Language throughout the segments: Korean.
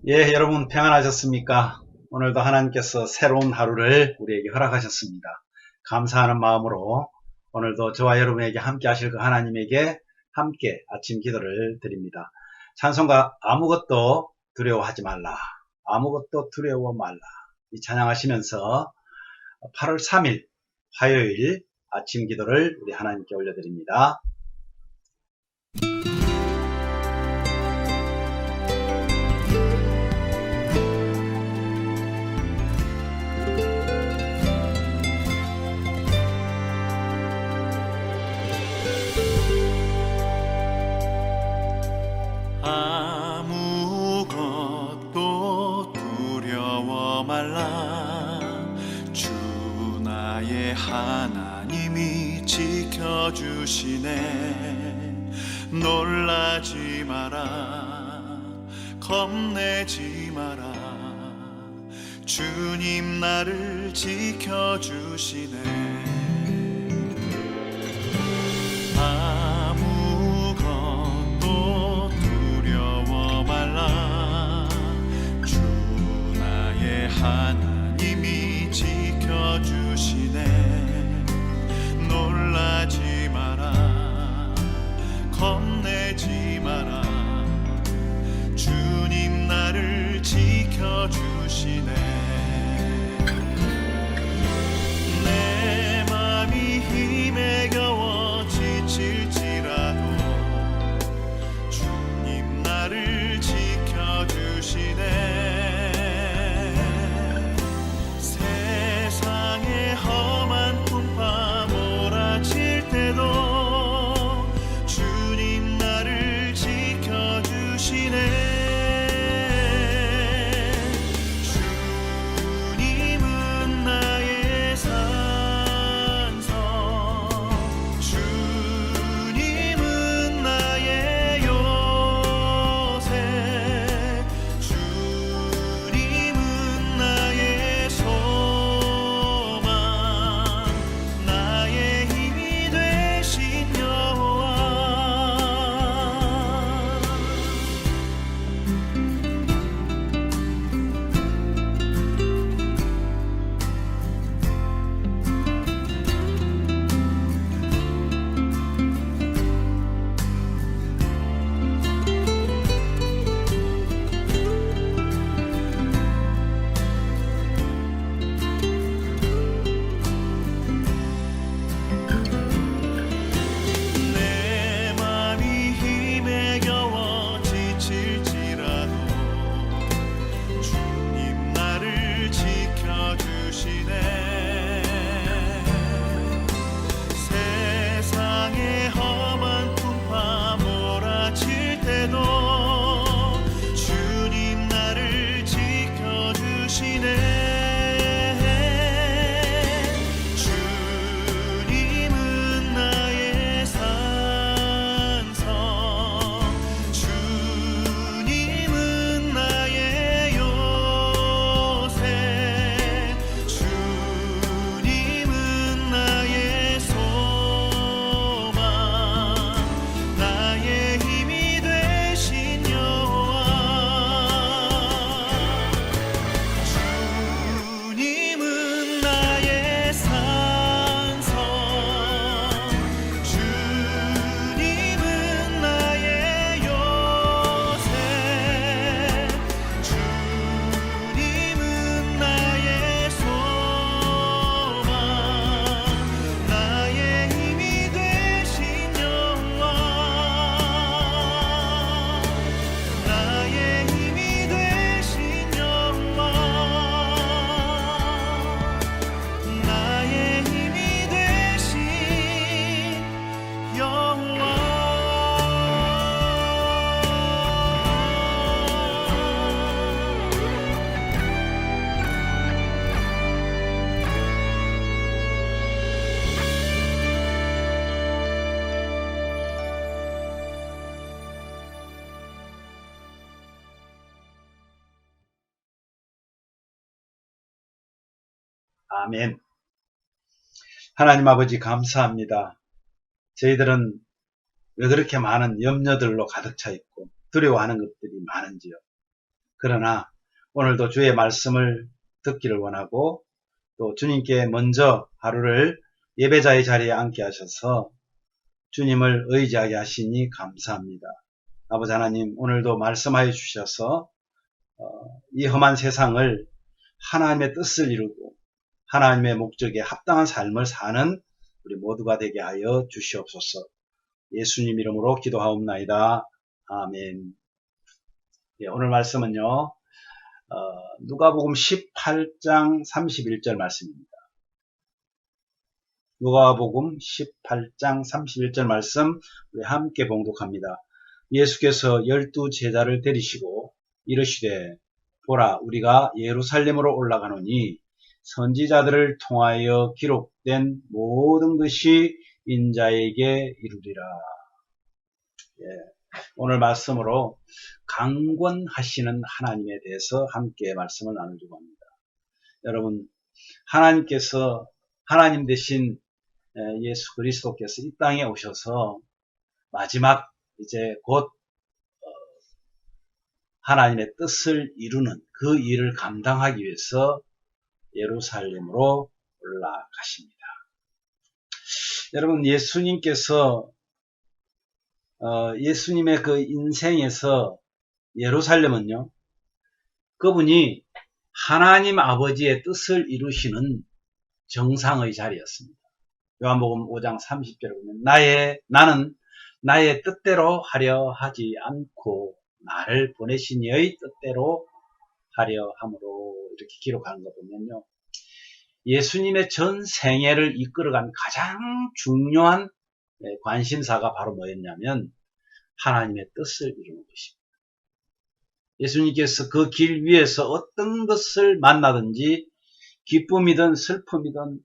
예, 여러분 평안하셨습니까? 오늘도 하나님께서 새로운 하루를 우리에게 허락하셨습니다. 감사하는 마음으로 오늘도 저와 여러분에게 함께 하실 그 하나님에게 함께 아침 기도를 드립니다. 찬송가 아무것도 두려워하지 말라. 아무것도 두려워 말라. 이 찬양하시면서 8월 3일 화요일 아침 기도를 우리 하나님께 올려드립니다. 아무것도 두려워 말라. 주 나의 하나님이 지켜주시네. 놀라지 마라, 겁내지 마라. 주님 나를 지켜주시네. 하나님이 지켜주시네. 놀라지 마라, 겁내지 마라. 주님 나를 지켜주시네. 내 맘이 힘에 겨워 지칠지라도 주님 나를 지켜주시네. 험한 풍파 몰아칠 때도 주님 나를 지켜주시네. 주님은 나의 산성, 주님은 나의 요새, 주님은 나의 아멘. 하나님 아버지 감사합니다. 저희들은 왜 그렇게 많은 염려들로 가득 차 있고 두려워하는 것들이 많은지요. 그러나 오늘도 주의 말씀을 듣기를 원하고 또 주님께 먼저 하루를 예배자의 자리에 앉게 하셔서 주님을 의지하게 하시니 감사합니다. 아버지 하나님, 오늘도 말씀하여 주셔서 이 험한 세상을 하나님의 뜻을 이루고 하나님의 목적에 합당한 삶을 사는 우리 모두가 되게 하여 주시옵소서. 예수님 이름으로 기도하옵나이다. 아멘. 예, 오늘 말씀은요, 누가복음 18장 31절 말씀입니다. 누가복음 18장 31절 말씀 우리 함께 봉독합니다. 예수께서 12 제자를 데리시고 이르시되 보라 우리가 예루살렘으로 올라가노니 선지자들을 통하여 기록된 모든 것이 인자에게 이루리라. 예, 오늘 말씀으로 강권하시는 하나님에 대해서 함께 말씀을 나누려고 합니다. 여러분, 하나님께서 하나님 대신 예수 그리스도께서 이 땅에 오셔서 마지막 이제 곧 하나님의 뜻을 이루는 그 일을 감당하기 위해서 예루살렘으로 올라가십니다. 여러분, 예수님께서 예수님의 그 인생에서 예루살렘은요, 그분이 하나님 아버지의 뜻을 이루시는 정상의 자리였습니다. 요한복음 5장 30절에 보면 나는 나의 뜻대로 하려 하지 않고 나를 보내신 이의 뜻대로 하려 함으로 이렇게 기록하는 거 보면요, 예수님의 전 생애를 이끌어간 가장 중요한 관심사가 바로 뭐였냐면 하나님의 뜻을 이루는 것입니다. 예수님께서 그 길 위에서 어떤 것을 만나든지 기쁨이든 슬픔이든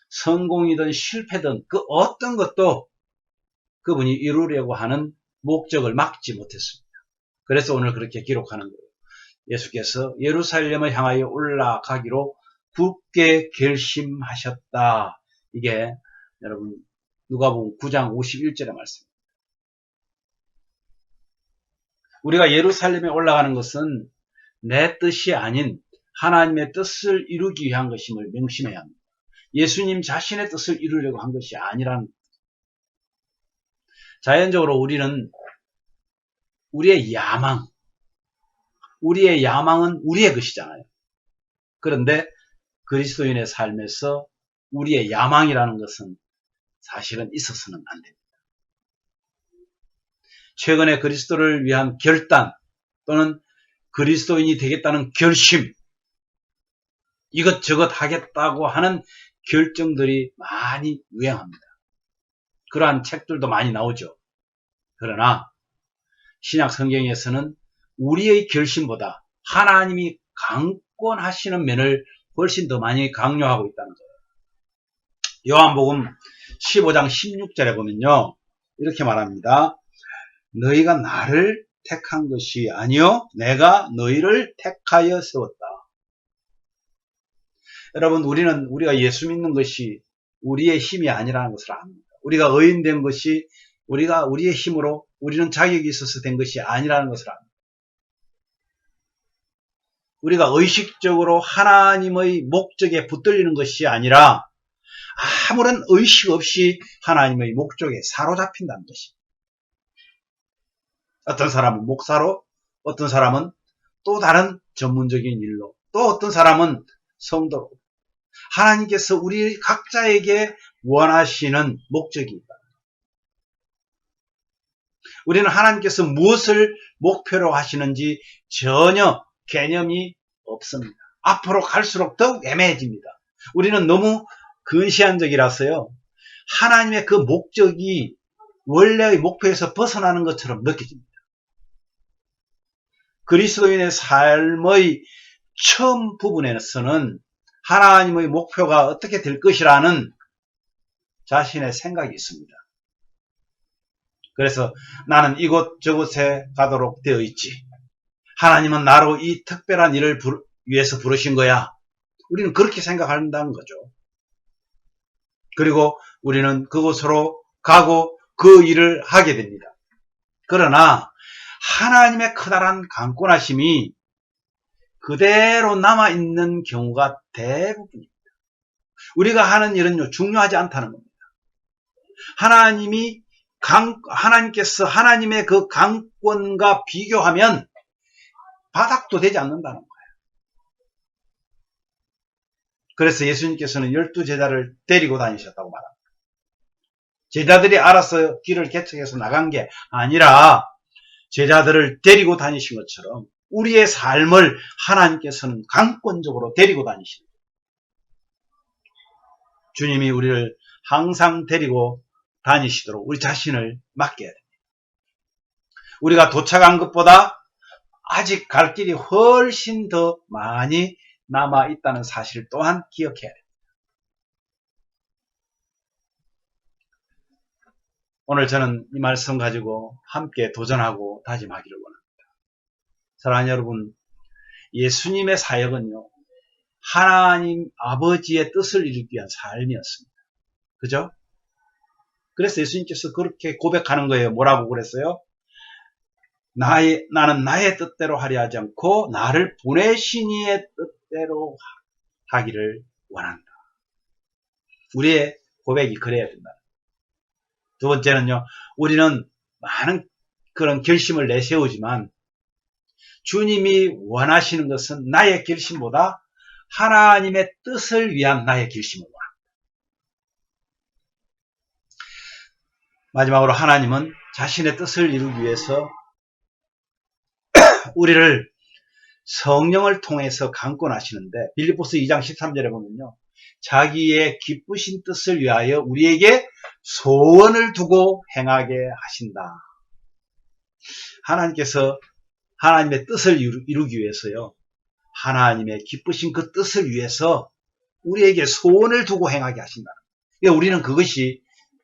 성공이든 실패든 그 어떤 것도 그분이 이루려고 하는 목적을 막지 못했습니다. 그래서 오늘 그렇게 기록하는 거예요. 예수께서 예루살렘을 향하여 올라가기로 굳게 결심하셨다. 이게 여러분 누가복음 9장 51절의 말씀입니다. 우리가 예루살렘에 올라가는 것은 내 뜻이 아닌 하나님의 뜻을 이루기 위한 것임을 명심해야 합니다. 예수님 자신의 뜻을 이루려고 한 것이 아니라는 거예요. 자연적으로 우리는 우리의 야망은 우리의 것이잖아요. 그런데 그리스도인의 삶에서 우리의 야망이라는 것은 사실은 있어서는 안 됩니다. 최근에 그리스도를 위한 결단 또는 그리스도인이 되겠다는 결심, 이것저것 하겠다고 하는 결정들이 많이 유행합니다. 그러한 책들도 많이 나오죠. 그러나 신약 성경에서는 우리의 결심보다 하나님이 강권하시는 면을 훨씬 더 많이 강조하고 있다는 거예요. 요한복음 15장 16절에 보면요, 이렇게 말합니다. 너희가 나를 택한 것이 아니요 내가 너희를 택하여 세웠다. 여러분, 우리가 예수 믿는 것이 우리의 힘이 아니라는 것을 압니다. 우리가 의인된 것이 우리의 힘으로 우리는 자격이 있어서 된 것이 아니라는 것을 압니다. 우리가 의식적으로 하나님의 목적에 붙들리는 것이 아니라 아무런 의식 없이 하나님의 목적에 사로잡힌다는 것입니다. 어떤 사람은 목사로, 어떤 사람은 또 다른 전문적인 일로, 또 어떤 사람은 성도로. 하나님께서 우리 각자에게 원하시는 목적이 있다. 우리는 하나님께서 무엇을 목표로 하시는지 전혀 개념이 없습니다. 앞으로 갈수록 더욱 애매해집니다. 우리는 너무 근시안적이라서요, 하나님의 그 목적이 원래의 목표에서 벗어나는 것처럼 느껴집니다. 그리스도인의 삶의 처음 부분에서는 하나님의 목표가 어떻게 될 것이라는 자신의 생각이 있습니다. 그래서 나는 이곳저곳에 가도록 되어 있지. 하나님은 나로 이 특별한 일을 위해서 부르신 거야. 우리는 그렇게 생각한다는 거죠. 그리고 우리는 그곳으로 가고 그 일을 하게 됩니다. 그러나 하나님의 커다란 강권하심이 그대로 남아있는 경우가 대부분입니다. 우리가 하는 일은 중요하지 않다는 겁니다. 하나님께서 하나님의 그 강권과 비교하면 바닥도 되지 않는다는 거예요. 그래서 예수님께서는 12제자를 데리고 다니셨다고 말합니다. 제자들이 알아서 길을 개척해서 나간 게 아니라 제자들을 데리고 다니신 것처럼 우리의 삶을 하나님께서는 강권적으로 데리고 다니십니다. 주님이 우리를 항상 데리고 다니시도록 우리 자신을 맡겨야 됩니다. 우리가 도착한 것보다 아직 갈 길이 훨씬 더 많이 남아있다는 사실 또한 기억해야 됩니다. 오늘 저는 이 말씀 가지고 함께 도전하고 다짐하기를 원합니다. 사랑하는 여러분, 예수님의 사역은요, 하나님 아버지의 뜻을 이루기 위한 삶이었습니다. 그죠? 그래서 예수님께서 그렇게 고백하는 거예요. 뭐라고 그랬어요? 나는 나의 뜻대로 하려 하지 않고 나를 보내신 이의 뜻대로 하기를 원한다. 우리의 고백이 그래야 된다. 두 번째는요, 우리는 많은 그런 결심을 내세우지만 주님이 원하시는 것은 나의 결심보다 하나님의 뜻을 위한 나의 결심을 원합니다. 마지막으로 하나님은 자신의 뜻을 이루기 위해서 우리를 성령을 통해서 강권하시는데 빌립보서 2장 13절에 보면요. 자기의 기쁘신 뜻을 위하여 우리에게 소원을 두고 행하게 하신다. 하나님께서 하나님의 뜻을 이루기 위해서요. 하나님의 기쁘신 그 뜻을 위해서 우리에게 소원을 두고 행하게 하신다. 그러니까 우리는 그것이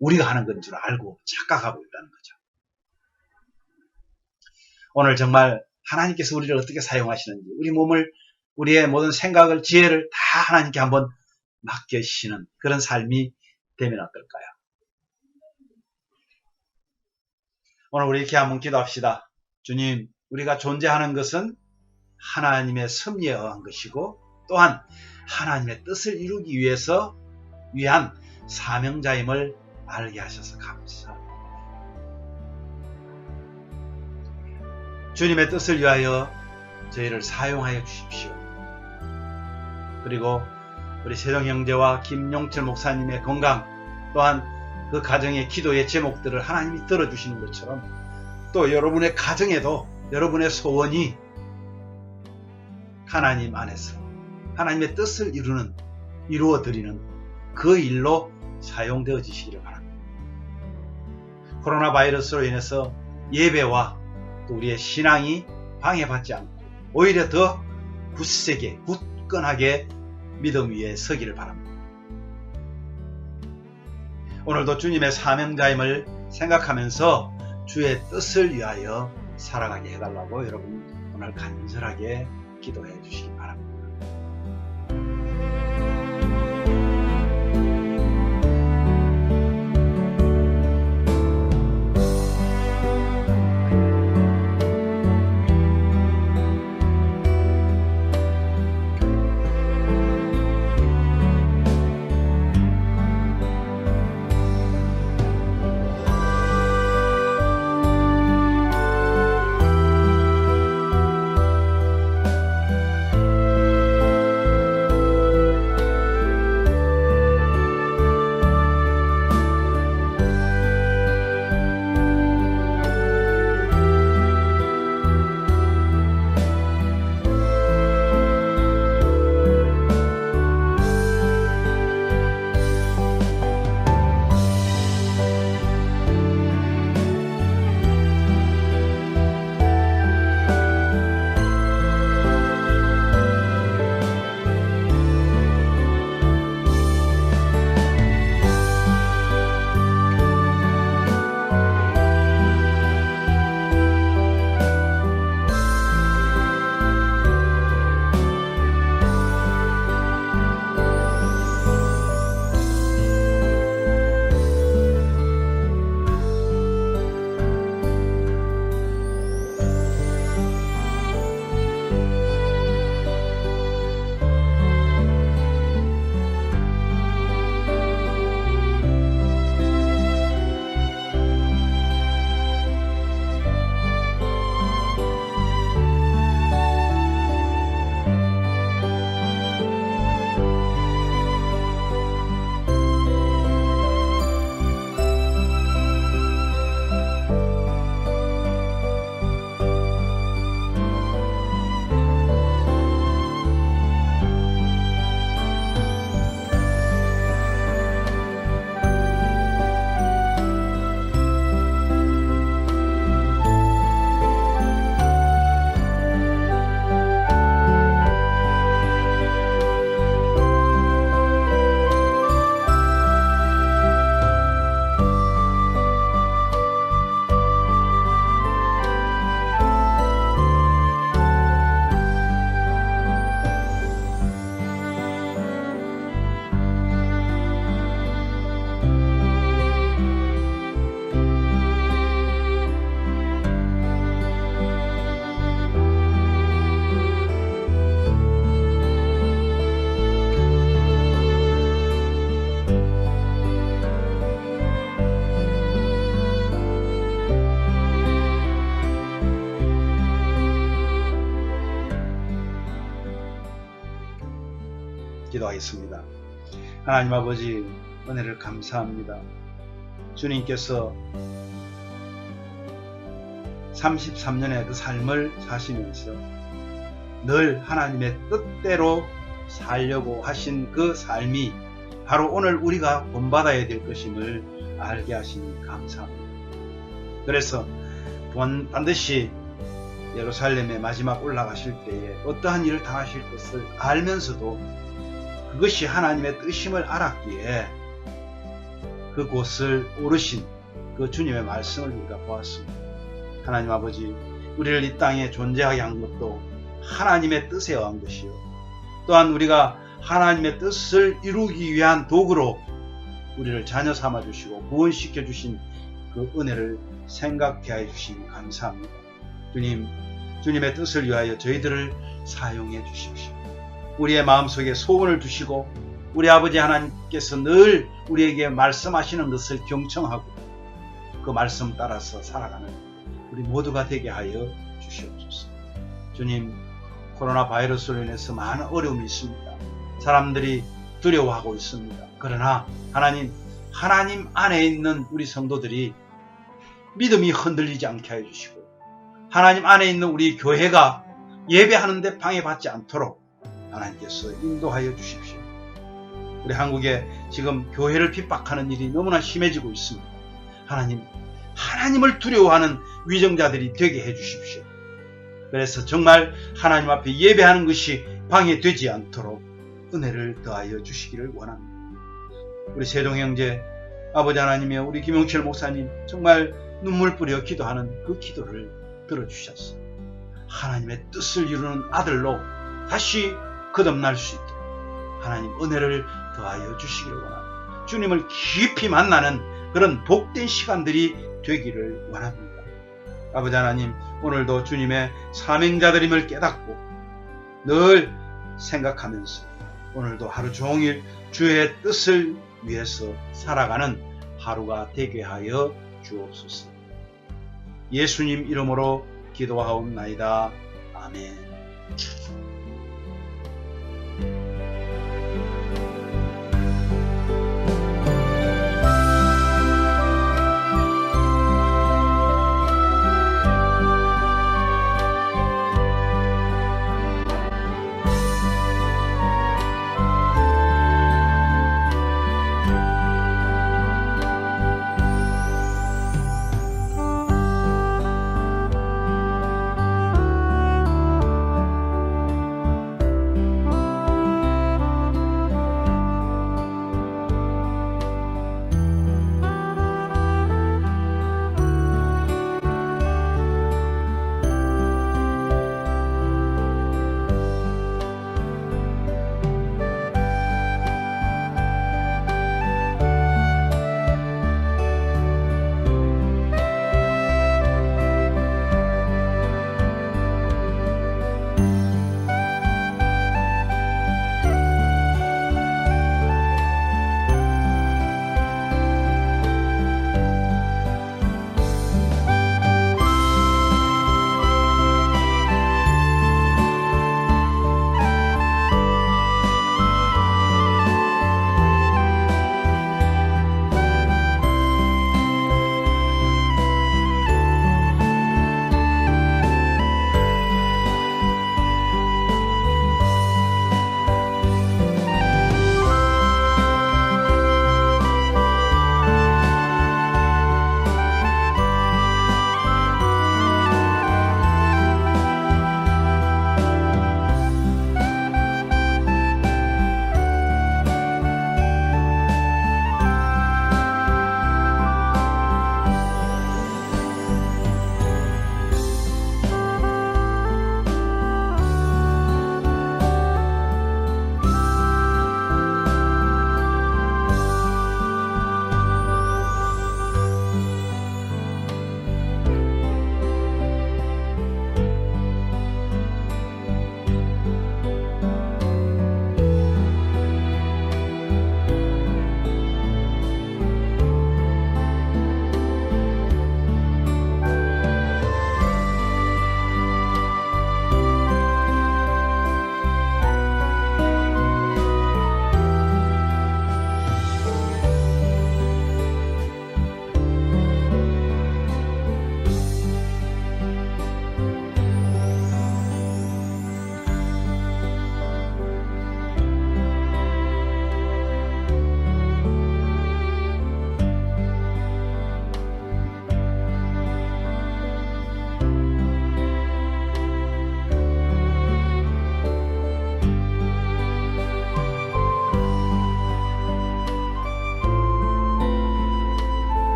우리가 하는 건 줄 알고 착각하고 있다는 거죠. 오늘 정말 하나님께서 우리를 어떻게 사용하시는지 우리 몸을 우리의 모든 생각을 지혜를 다 하나님께 한번 맡기시는 그런 삶이 되면 어떨까요? 오늘 우리 이렇게 한번 기도합시다. 주님, 우리가 존재하는 것은 하나님의 섭리에 의한 것이고 또한 하나님의 뜻을 이루기 위한 사명자임을 알게 하셔서 감사합니다. 주님의 뜻을 위하여 저희를 사용하여 주십시오. 그리고 우리 세정 형제와 김용철 목사님의 건강 또한 그 가정의 기도의 제목들을 하나님이 들어주시는 것처럼 또 여러분의 가정에도 여러분의 소원이 하나님 안에서 하나님의 뜻을 이루어드리는 그 일로 사용되어지시기를 바랍니다. 코로나 바이러스로 인해서 예배와 또 우리의 신앙이 방해받지 않고 오히려 더 굳세게 굳건하게 믿음 위에 서기를 바랍니다. 오늘도 주님의 사명자임을 생각하면서 주의 뜻을 위하여 살아가게 해달라고 여러분 오늘 간절하게 기도해 주시기 바랍니다. 기도하겠습니다. 하나님 아버지, 은혜를 감사합니다. 주님께서 33년의 그 삶을 사시면서 늘 하나님의 뜻대로 살려고 하신 그 삶이 바로 오늘 우리가 본받아야 될 것임을 알게 하시니 감사합니다. 그래서 반드시 예루살렘에 마지막 올라가실 때에 어떠한 일을 당하실 것을 알면서도 그것이 하나님의 뜻임을 알았기에 그곳을 오르신 그 주님의 말씀을 우리가 보았습니다. 하나님 아버지, 우리를 이 땅에 존재하게 한 것도 하나님의 뜻에 의한 것이요, 또한 우리가 하나님의 뜻을 이루기 위한 도구로 우리를 자녀 삼아 주시고 구원시켜 주신 그 은혜를 생각케 하여 주시니 감사합니다. 주님, 주님의 뜻을 위하여 저희들을 사용해 주십시오. 우리의 마음속에 소원을 주시고 우리 아버지 하나님께서 늘 우리에게 말씀하시는 것을 경청하고 그 말씀 따라서 살아가는 우리 모두가 되게 하여 주시옵소서. 주님, 코로나 바이러스로 인해서 많은 어려움이 있습니다. 사람들이 두려워하고 있습니다. 그러나 하나님 안에 있는 우리 성도들이 믿음이 흔들리지 않게 하여 주시고 하나님 안에 있는 우리 교회가 예배하는데 방해받지 않도록 하나님께서 인도하여 주십시오. 우리 한국에 지금 교회를 핍박하는 일이 너무나 심해지고 있습니다. 하나님을 두려워하는 위정자들이 되게 해 주십시오. 그래서 정말 하나님 앞에 예배하는 것이 방해되지 않도록 은혜를 더하여 주시기를 원합니다. 우리 세종 형제, 아버지 하나님이여, 우리 김용철 목사님 정말 눈물 뿌려 기도하는 그 기도를 들어주셨어. 하나님의 뜻을 이루는 아들로 다시 거듭날 수 있도록 하나님 은혜를 더하여 주시기를 원합니다. 주님을 깊이 만나는 그런 복된 시간들이 되기를 원합니다. 아버지 하나님, 오늘도 주님의 사명자들임을 깨닫고 늘 생각하면서 오늘도 하루 종일 주의 뜻을 위해서 살아가는 하루가 되게 하여 주옵소서. 예수님 이름으로 기도하옵나이다. 아멘.